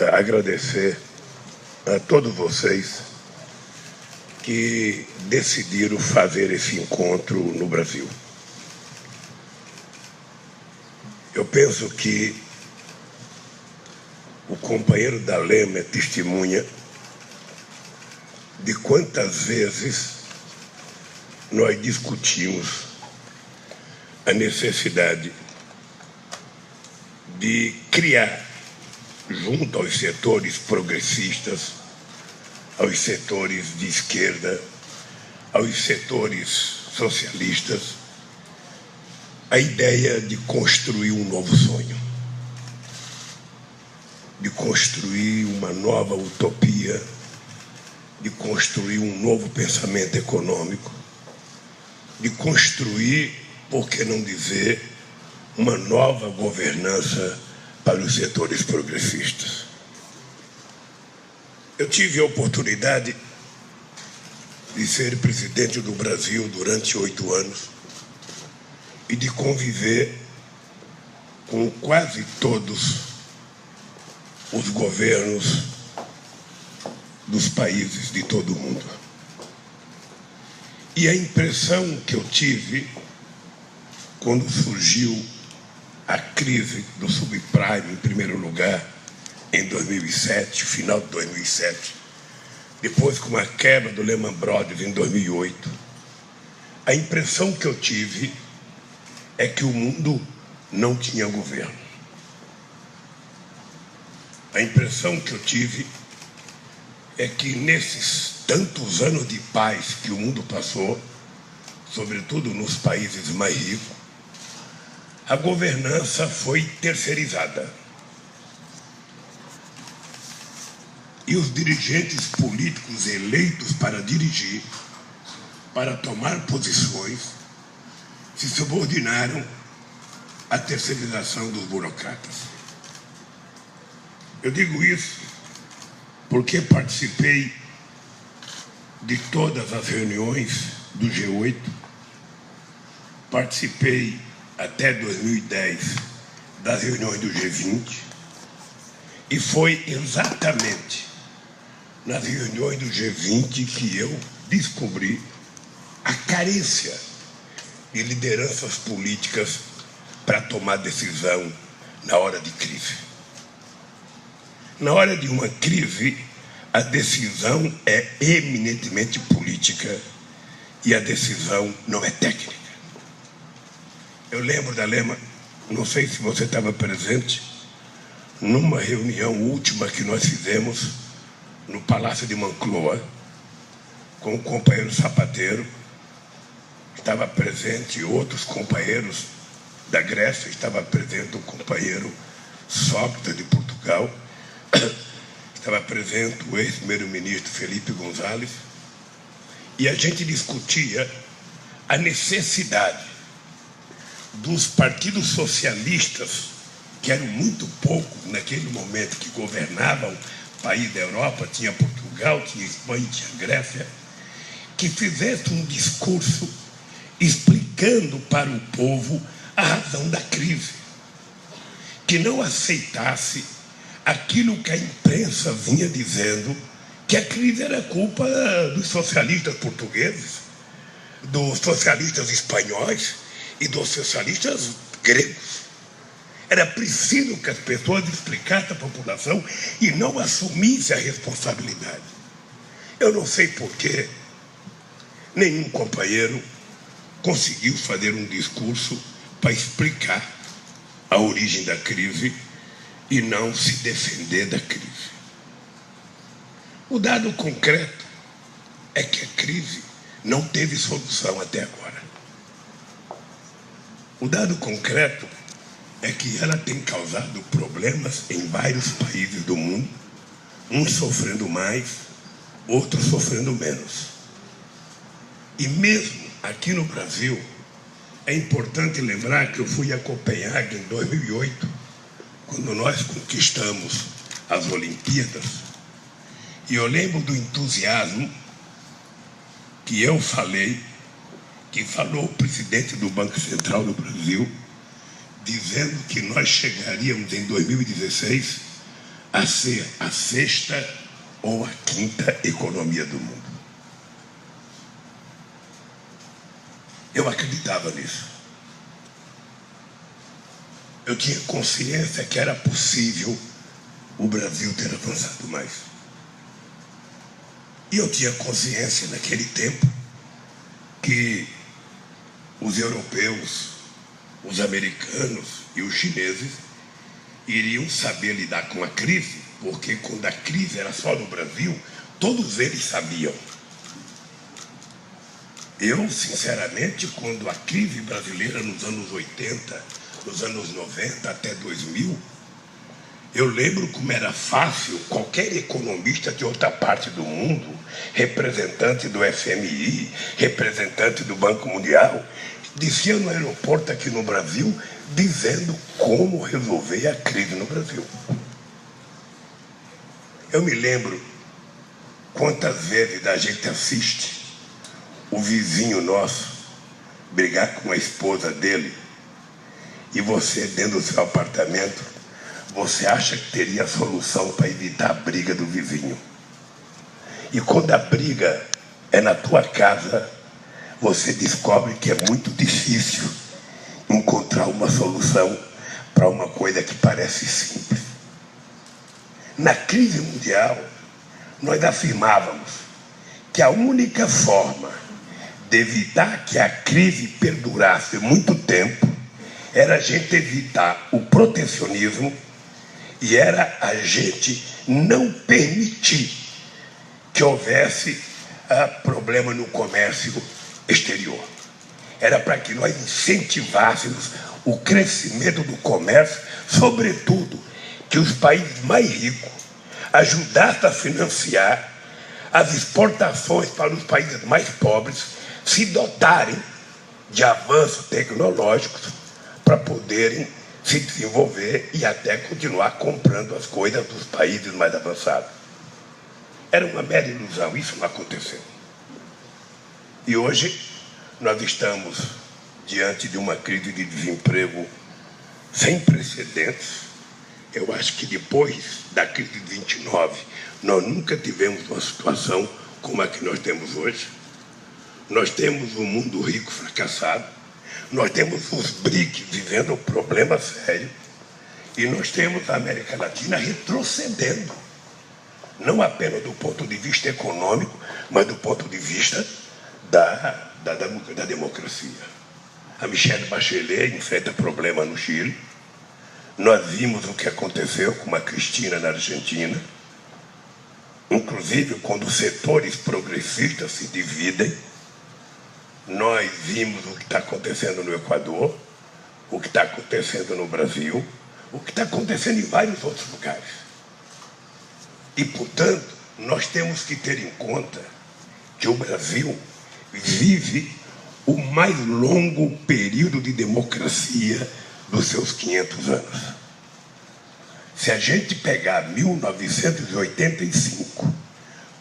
agradecer a todos vocês que decidiram fazer esse encontro no Brasil. Eu penso que o companheiro da Lema é testemunha de quantas vezes nós discutimos a necessidade de criar, junto aos setores progressistas, aos setores de esquerda, aos setores socialistas, a ideia de construir um novo sonho, de construir uma nova utopia, de construir um novo pensamento econômico, de construir, por que não dizer, uma nova governança para os setores progressistas. Eu tive a oportunidade de ser presidente do Brasil durante 8 anos e de conviver com quase todos os governos dos países de todo o mundo. E a impressão que eu tive quando surgiu a crise do subprime, em primeiro lugar, em 2007, final de 2007, depois com a quebra do Lehman Brothers em 2008, a impressão que eu tive é que o mundo não tinha governo. A impressão que eu tive é que nesses tantos anos de paz que o mundo passou, sobretudo nos países mais ricos, a governança foi terceirizada. E os dirigentes políticos eleitos para dirigir, para tomar posições, se subordinaram à terceirização dos burocratas. Eu digo isso porque participei de todas as reuniões do G8, participei até 2010 das reuniões do G20, e foi exatamente nas reuniões do G20 que eu descobri a carência de lideranças políticas para tomar decisão na hora de crise. Na hora de uma crise, a decisão é eminentemente política e a decisão não é técnica. Eu lembro da Lema, não sei se você estava presente, numa reunião última que nós fizemos no Palácio de Moncloa, com o companheiro Zapatero, estava presente outros companheiros da Grécia, estava presente o companheiro Sócrates de Portugal, estava presente o ex-primeiro-ministro Felipe González, e a gente discutia a necessidade dos partidos socialistas, que eram muito poucos naquele momento, que governavam o país da Europa, tinha Portugal, tinha Espanha, tinha Grécia, que fizessem um discurso explicando para o povo a razão da crise, que não aceitasse aquilo que a imprensa vinha dizendo, que a crise era culpa dos socialistas portugueses, dos socialistas espanhóis e dos socialistas gregos. Era preciso que as pessoas explicassem à população e não assumissem a responsabilidade. Eu não sei por que nenhum companheiro conseguiu fazer um discurso para explicar a origem da crise e não se defender da crise. O dado concreto é que a crise não teve solução até agora. O dado concreto é que ela tem causado problemas em vários países do mundo, uns sofrendo mais, outros sofrendo menos. E mesmo aqui no Brasil, é importante lembrar que eu fui a Copenhague em 2008, quando nós conquistamos as Olimpíadas, e eu lembro do entusiasmo que eu falei, que falou o presidente do Banco Central do Brasil, dizendo que nós chegaríamos em 2016 a ser a sexta ou a quinta economia do mundo. Eu acreditava nisso. Eu tinha consciência que era possível o Brasil ter avançado mais. E eu tinha consciência naquele tempo que os europeus, os americanos e os chineses iriam saber lidar com a crise, porque quando a crise era só no Brasil, todos eles sabiam. Eu, sinceramente, quando a crise brasileira nos anos 80, nos anos 90 até 2000, eu lembro como era fácil qualquer economista de outra parte do mundo, representante do FMI, representante do Banco Mundial, descia no aeroporto aqui no Brasil dizendo como resolver a crise no Brasil. Eu me lembro quantas vezes a gente assiste o vizinho nosso brigar com a esposa dele e você, dentro do seu apartamento, você acha que teria solução para evitar a briga do vizinho. E quando a briga é na tua casa, você descobre que é muito difícil encontrar uma solução para uma coisa que parece simples. Na crise mundial, nós afirmávamos que a única forma de evitar que a crise perdurasse muito tempo era a gente evitar o protecionismo e era a gente não permitir que houvesse problema no comércio exterior. Era para que nós incentivássemos o crescimento do comércio, sobretudo que os países mais ricos ajudassem a financiar as exportações para os países mais pobres se dotarem de avanços tecnológicos para poderem se desenvolver e até continuar comprando as coisas dos países mais avançados. Era uma mera ilusão, isso não aconteceu. E hoje nós estamos diante de uma crise de desemprego sem precedentes. Eu acho que depois da crise de 29, nós nunca tivemos uma situação como a que nós temos hoje. Nós temos um mundo rico fracassado. Nós temos os BRICS vivendo um problema sério e nós temos a América Latina retrocedendo, não apenas do ponto de vista econômico, mas do ponto de vista da democracia. A Michelle Bachelet enfrenta problema no Chile. Nós vimos o que aconteceu com a Cristina na Argentina, inclusive quando os setores progressistas se dividem. Nós vimos o que está acontecendo no Equador, o que está acontecendo no Brasil, o que está acontecendo em vários outros lugares. E, portanto, nós temos que ter em conta que o Brasil vive o mais longo período de democracia dos seus 500 anos. Se a gente pegar 1985,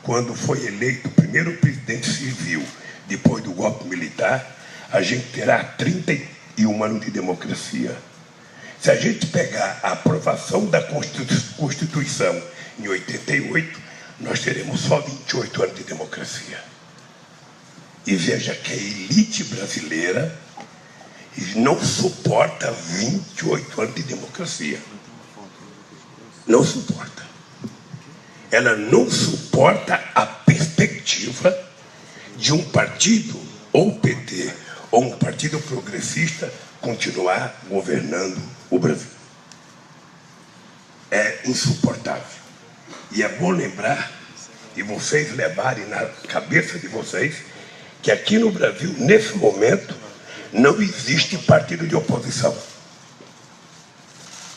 quando foi eleito o primeiro presidente civil, depois do golpe militar, a gente terá 31 anos de democracia. Se a gente pegar a aprovação da Constituição em 88, nós teremos só 28 anos de democracia. E veja que a elite brasileira não suporta 28 anos de democracia. Não suporta. Ela não suporta a perspectiva de um partido, ou o PT, ou um partido progressista, continuar governando o Brasil. É insuportável. E é bom lembrar, e vocês levarem na cabeça de vocês, que aqui no Brasil, nesse momento, não existe partido de oposição.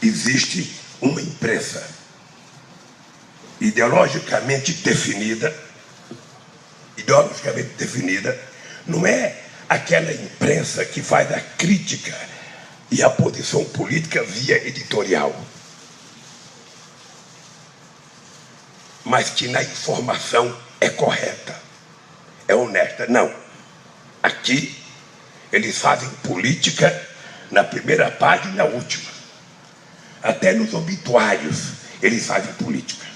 Existe uma imprensa ideologicamente definida, não é aquela imprensa que faz a crítica e a posição política via editorial, mas que na informação é correta, é honesta. Não. Aqui, eles fazem política na primeira página e na última. Até nos obituários, eles fazem política.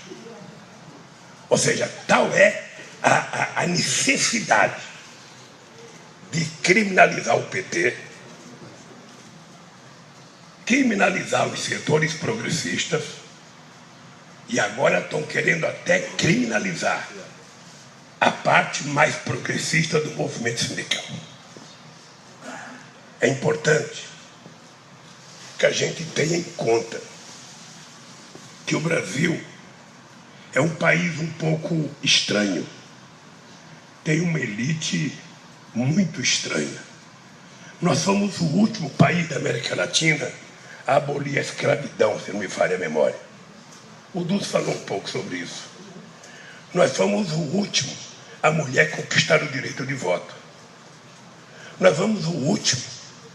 Ou seja, tal é a necessidade de criminalizar o PT, criminalizar os setores progressistas, e agora estão querendo até criminalizar a parte mais progressista do movimento sindical. É importante que a gente tenha em conta que o Brasil é um país um pouco estranho, tem uma elite muito estranha. Nós fomos o último país da América Latina a abolir a escravidão, se não me falha a memória. O Dulce falou um pouco sobre isso. Nós fomos o último a mulher conquistar o direito de voto. Nós fomos o último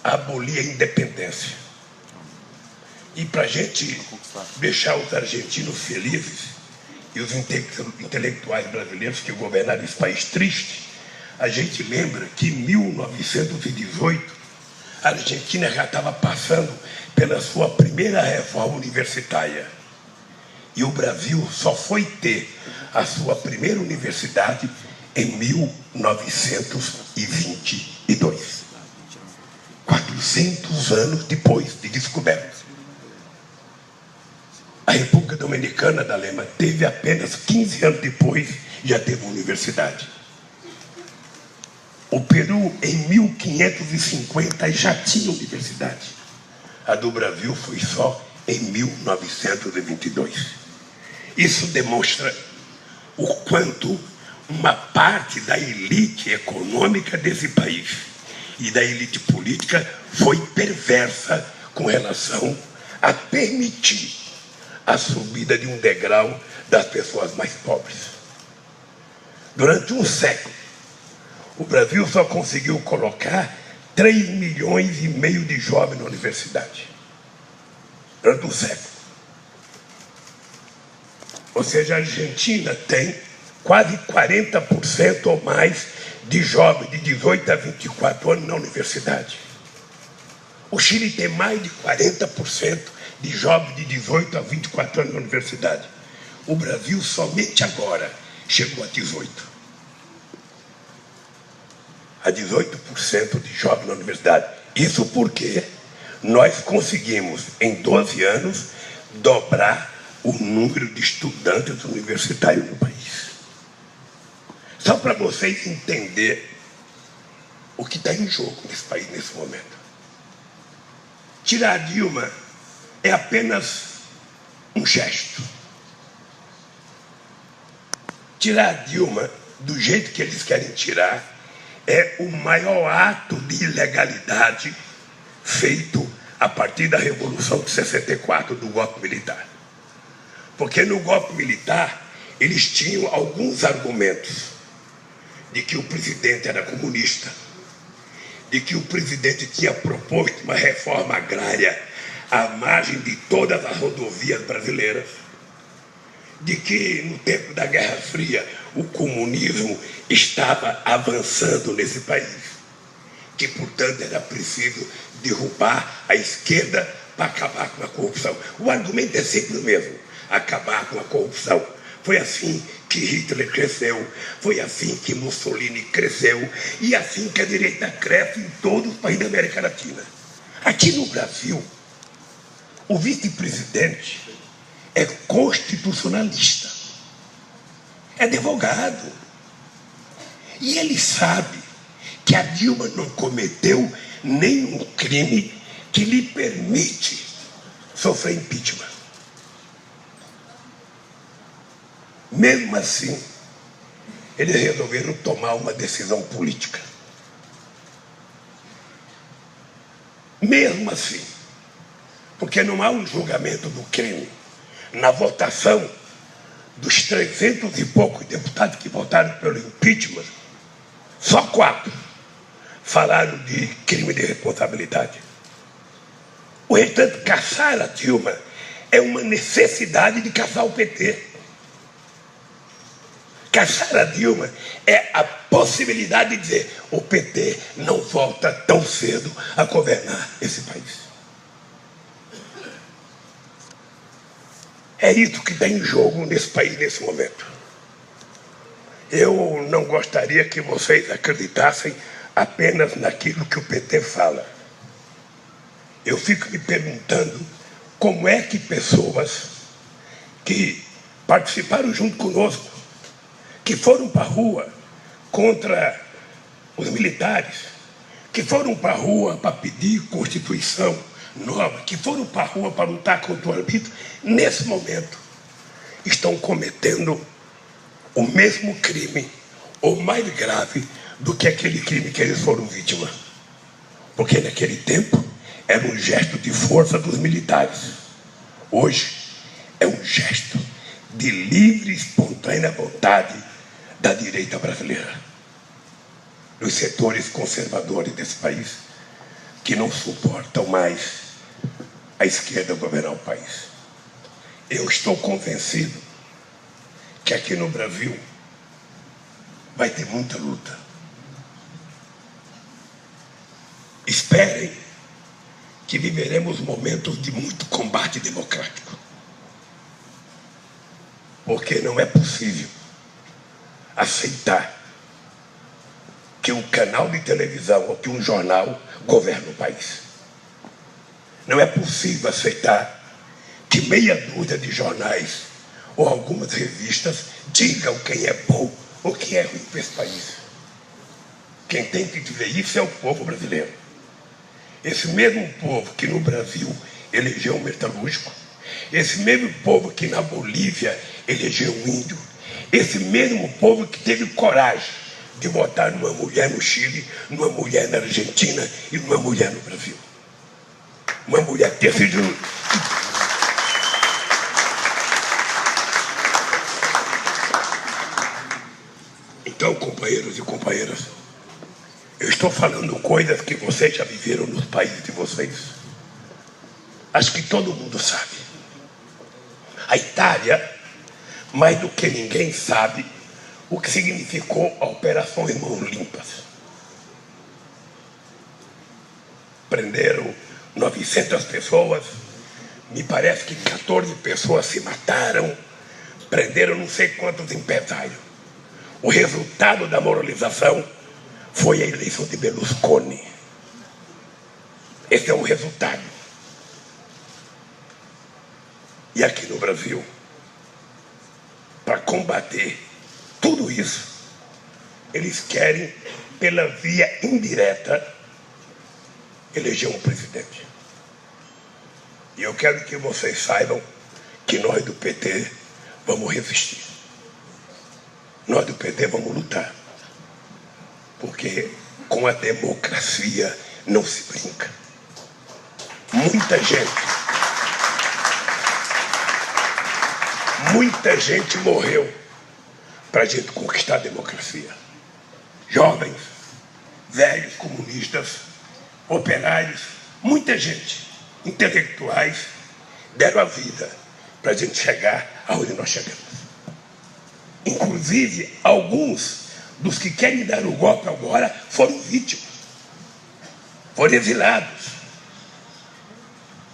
a abolir a independência. E para a gente deixar os argentinos felizes e os intelectuais brasileiros que governaram esse país triste, a gente lembra que em 1918 a Argentina já estava passando pela sua primeira reforma universitária. E o Brasil só foi ter a sua primeira universidade em 1922. 400 anos depois de descoberta. A República Dominicana da Lema teve apenas 15 anos depois, já teve uma universidade. O Peru, em 1550, já tinha universidade. A do Brasil foi só em 1922. Isso demonstra o quanto uma parte da elite econômica desse país e da elite política foi perversa com relação a permitir a subida de um degrau das pessoas mais pobres. Durante um século, o Brasil só conseguiu colocar 3,5 milhões de jovens na universidade. Durante um século. Ou seja, a Argentina tem quase 40% ou mais de jovens de 18 a 24 anos na universidade. O Chile tem mais de 40% de jovens de 18 a 24 anos na universidade. O Brasil somente agora chegou a 18%. A 18% de jovens na universidade. Isso porque nós conseguimos, em 12 anos, dobrar o número de estudantes universitários no país. Só para vocês entenderem o que está em jogo nesse país nesse momento. Tirar a Dilma é apenas um gesto. Tirar a Dilma do jeito que eles querem tirar é o maior ato de ilegalidade feito a partir da Revolução de 64, do golpe militar. Porque no golpe militar eles tinham alguns argumentos de que o presidente era comunista, de que o presidente tinha proposto uma reforma agrária à margem de todas as rodovias brasileiras, de que no tempo da Guerra Fria o comunismo estava avançando nesse país, que portanto era preciso derrubar a esquerda para acabar com a corrupção. O argumento é sempre o mesmo: acabar com a corrupção. Foi assim que Hitler cresceu, foi assim que Mussolini cresceu, e assim que a direita cresce em todos os países da América Latina. Aqui no Brasil, o vice-presidente é constitucionalista, é advogado, e ele sabe que a Dilma não cometeu nenhum crime que lhe permite sofrer impeachment. Mesmo assim, eles resolveram tomar uma decisão política. Mesmo assim, porque não há um julgamento do crime. Na votação dos 300 e poucos deputados que votaram pelo impeachment, só 4 falaram de crime de responsabilidade. O restante, caçar a Dilma é uma necessidade de caçar o PT. Caçar a Dilma é a possibilidade de dizer: o PT não volta tão cedo a governar esse país. É isso que está em jogo nesse país nesse momento. Eu não gostaria que vocês acreditassem apenas naquilo que o PT fala. Eu fico me perguntando como é que pessoas que participaram junto conosco, que foram para a rua contra os militares, que foram para a rua para pedir Constituição nova, que foram para a rua para lutar contra o arbítrio, nesse momento estão cometendo o mesmo crime, ou mais grave do que aquele crime que eles foram vítima. Porque naquele tempo era um gesto de força dos militares. Hoje é um gesto de livre e espontânea vontade da direita brasileira, dos setores conservadores desse país, que não suportam mais a esquerda governar o país. Eu estou convencido que aqui no Brasil vai ter muita luta. Esperem que viveremos momentos de muito combate democrático. Porque não é possível aceitar que um canal de televisão ou que um jornal governe o país. Não é possível aceitar que meia dúzia de jornais ou algumas revistas digam quem é bom ou quem é ruim para esse país. Quem tem que dizer isso é o povo brasileiro. Esse mesmo povo que no Brasil elegeu um metalúrgico, esse mesmo povo que na Bolívia elegeu um índio, esse mesmo povo que teve coragem de votar numa mulher no Chile, numa mulher na Argentina e numa mulher no Brasil. Uma mulher ter sido... Então, companheiros e companheiras, eu estou falando coisas que vocês já viveram nos países de vocês. Acho que todo mundo sabe. A Itália, mais do que ninguém, sabe o que significou a Operação Mãos Limpas. Prenderam 900 pessoas, me parece que 14 pessoas se mataram, prenderam não sei quantos empresários. O resultado da moralização foi a eleição de Berlusconi. Esse é o resultado. E aqui no Brasil, para combater tudo isso, eles querem, pela via indireta, eleger um presidente. E eu quero que vocês saibam que nós do PT vamos resistir. Nós do PT vamos lutar. Porque com a democracia não se brinca. Muita gente morreu para a gente conquistar a democracia. Jovens, velhos, comunistas, operários, muita gente, intelectuais, deram a vida para a gente chegar aonde nós chegamos. Inclusive, alguns dos que querem dar o golpe agora foram vítimas, foram exilados,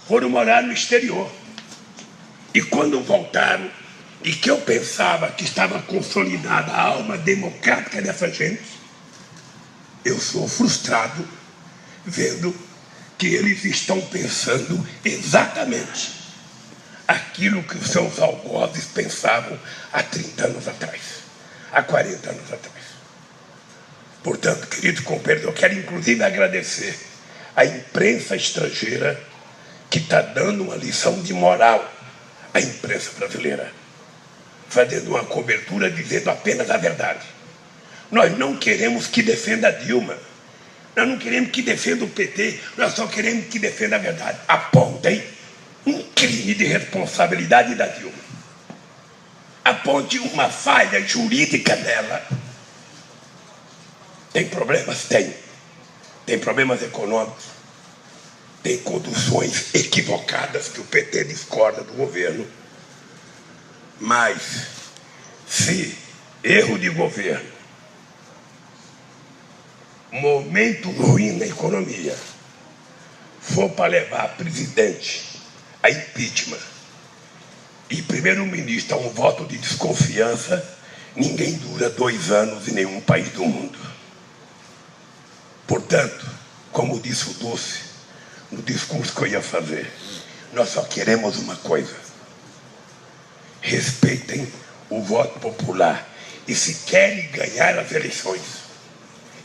foram morar no exterior. E quando voltaram, e que eu pensava que estava consolidada a alma democrática dessa gente, eu sou frustrado vendo que eles estão pensando exatamente aquilo que os seus algozes pensavam há 30 anos atrás, há 40 anos atrás. Portanto, queridos companheiros, eu quero inclusive agradecer à imprensa estrangeira que está dando uma lição de moral à imprensa brasileira, fazendo uma cobertura dizendo apenas a verdade. Nós não queremos que defenda a Dilma, nós não queremos que defenda o PT, nós só queremos que defenda a verdade. Apontem um crime de responsabilidade da Dilma, aponte uma falha jurídica dela. Tem problemas? Tem problemas econômicos, tem conduções equivocadas que o PT discorda do governo. Mas, se erro de governo, momento ruim na economia, for para levar presidente a impeachment e primeiro-ministro a um voto de desconfiança, ninguém dura 2 anos em nenhum país do mundo. Portanto, como disse o Dulce, no discurso que eu ia fazer, nós só queremos uma coisa: respeitem o voto popular. E se querem ganhar as eleições,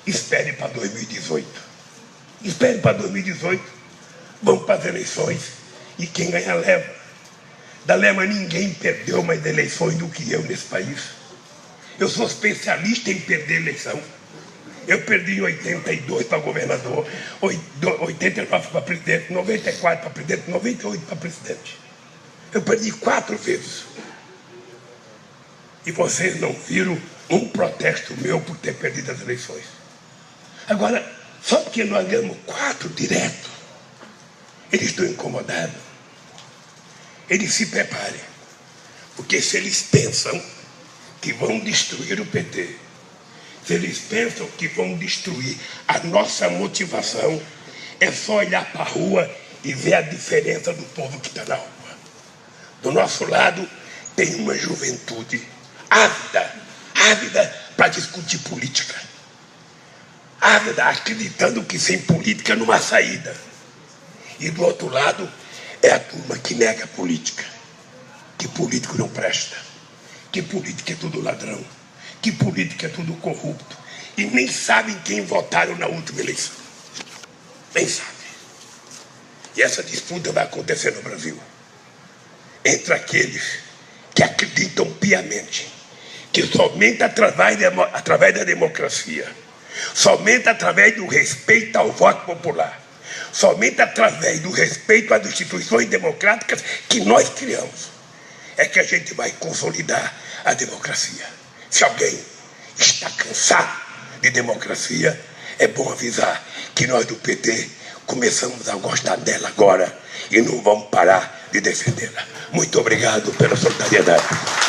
espere para 2018. Espere para 2018. Vamos para as eleições e quem ganhar leva. Da lema, ninguém perdeu mais eleições do que eu nesse país. Eu sou especialista em perder eleição. Eu perdi em 82 para governador, 89 para presidente, 94 para presidente, 98 para presidente. Eu perdi 4 vezes. E vocês não viram um protesto meu por ter perdido as eleições. Agora, só porque nós ganhamos 4 direto, eles estão incomodados. Eles se preparem. Porque se eles pensam que vão destruir o PT, se eles pensam que vão destruir a nossa motivação, é só olhar para a rua e ver a diferença do povo que está na rua. Do nosso lado tem uma juventude ávida para discutir política. Ávida, acreditando que sem política não há saída. E do outro lado é a turma que nega a política. Que político não presta. Que política é tudo ladrão. Que política é tudo corrupto. E nem sabem quem votaram na última eleição. Nem sabem. E essa disputa vai acontecer no Brasil. Entre aqueles que acreditam piamente que somente através da democracia, somente através do respeito ao voto popular, somente através do respeito às instituições democráticas que nós criamos, é que a gente vai consolidar a democracia. Se alguém está cansado de democracia, é bom avisar que nós do PT começamos a gostar dela agora e não vamos parar de defendê-la. Muito obrigado pela solidariedade.